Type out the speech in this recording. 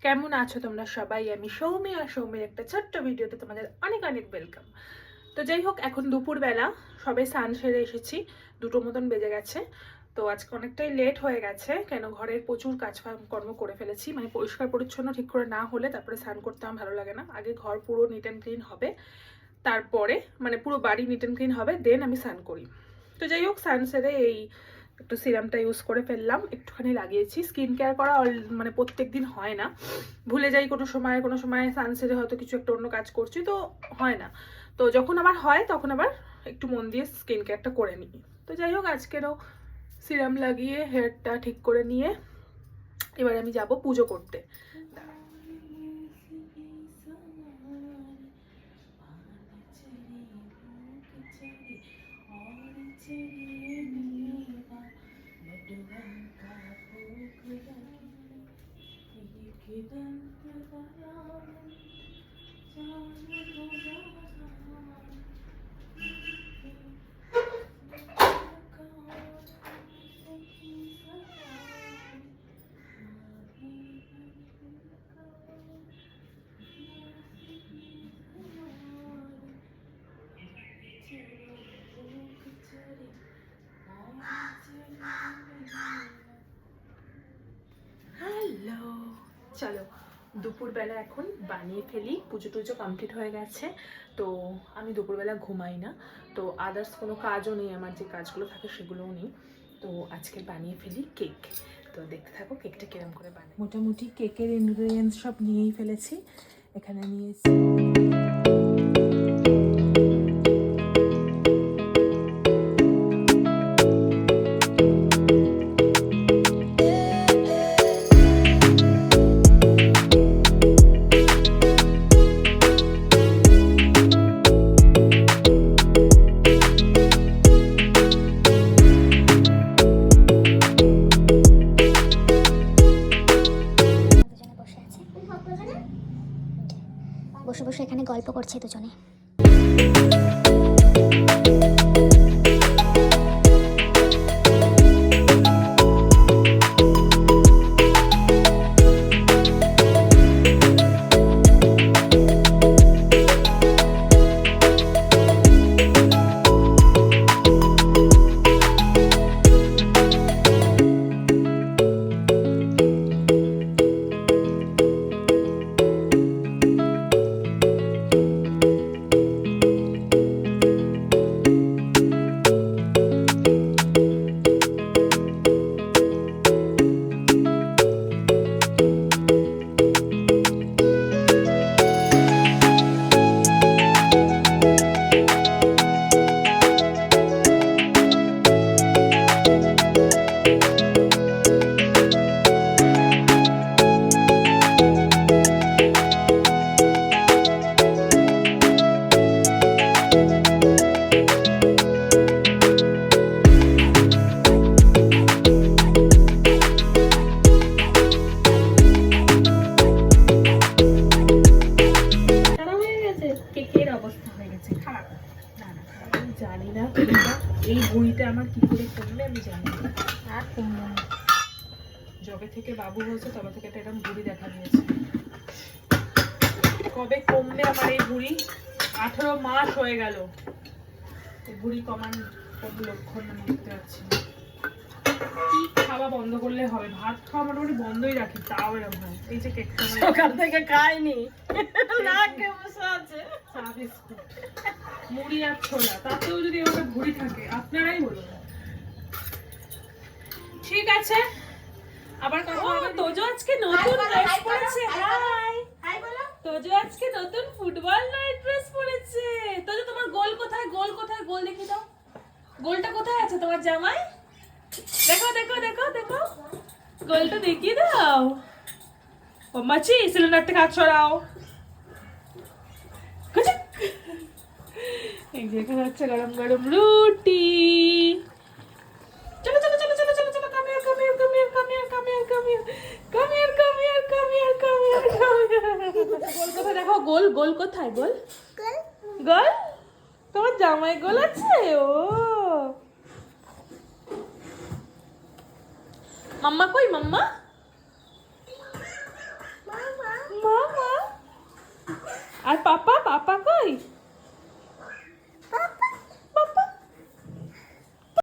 কেমন আছো তোমরা সবাই? আমি সৌমি, আর সৌমির একটা ছোট্ট ভিডিওতে তোমাদের অনেক অনেক ওয়েলকাম। তো যাই হোক, এখন দুপুরবেলা সবে স্নান সেরে এসেছি, 2টো মতন বেজে গেছে। তো আজকে অনেকটাই লেট হয়ে গেছে, কেন ঘরের প্রচুর কাজকর্ম করে ফেলেছি। মানে পরিষ্কার পরিচ্ছন্ন ঠিক করে না হলে তারপরে স্নান করতে আমার ভালো লাগে না। আগে ঘর পুরো নিট অ্যান্ড ক্লিন হবে, তারপরে মানে পুরো বাড়ি নিট অ্যান্ড ক্লিন হবে, দেন আমি স্নান করি। তো যাই হোক, স্নান সেরে এই একটু সিরামটা ইউজ করে ফেললাম, একটুখানি লাগিয়েছি। স্কিন কেয়ার করা মানে প্রত্যেক দিন হয় না, ভুলে যাই কোনো সময় স্নান সেরে হয়তো কিছু একটা অন্য কাজ করছি, তো হয় না। তো যখন আবার হয় তখন আবার একটু মন দিয়ে স্কিন কেয়ারটা করে নিই। তো যাই হোক, আজকেরও সিরাম লাগিয়ে হেয়ারটা ঠিক করে নিয়ে এবার আমি যাব পুজো করতে। হ্যালো, চলো দুপুরবেলা এখন বানিয়ে ফেলি। পুজো টুজো কমপ্লিট হয়ে গেছে, তো আমি দুপুরবেলা ঘুমাই না, তো আদার্স কোনো কাজও নেই, আমার যে কাজগুলো থাকে সেগুলোও নেই। তো আজকে বানিয়ে ফেলি কেক। তো দেখতে থাকো কেকটা কিরম করে বানাই। মোটামুটি কেকের ইনগ্রেডিয়েন্টস সব নিয়েই ফেলেছি। এখানে নিয়েছি বসে বসে এখানে গল্প করছে দুজনে। জানি না এই বুড়িটা আমার কি করে কমবে আমি জানি না। আর কমবে না, যবে থেকে বাবু হয়েছে তবে থেকে একটা এরকম বুড়ি দেখা দিয়েছে। কবে কমবে আমার এই বুড়ি? 18 মাস হয়ে গেল এই বুড়ি কমান কোনো লক্ষণ আমি দেখতে পাচ্ছি না। কি খাওয়া বন্ধ করলে হবে? ভাত খাওয়া মোটামুটি বন্ধই রাখি, তাও এরকম হয়। এই যে কেকটা সকাল থেকে খাইনি, না খেয়ে বসে আছে, চা বিস্কুট মুড়ি আর ছোলা, তাতেও যদি ওটা ভুড়ি থাকে আপনারাই বলুন। ঠিক আছে, আবার কথা হবে। তোজো আজকে নতুন ড্রেস পরেছে। হাই হাই বলো। তোজো আজকে নতুন ফুটবল নাইট ড্রেস পরেছে। তোজো তোমার গোল কোথায়? গোল কোথায়? গোল দেখি দাও। গোলটা কোথায় আছে তোমার জামায়? দেখো দেখো দেখো দেখো। গোলটা দেখিয়ে দাও। ও মাছি সিলিন্ডার থেকে হাত সরাও। কুচুক। এই যে এখানে হচ্ছে গরম গরম রুটি। চলো চলো চলো চলো চলো চলো, come here come here come here come here come here come here come here come here come here come here come here. Goal কোথায় দেখো, গোল গোল কোথায়, গোল গোল তোমার জামাই গোল আছে। ও মাম্মা কই, মাম্মা মামা আর পাপা, পাপা কই?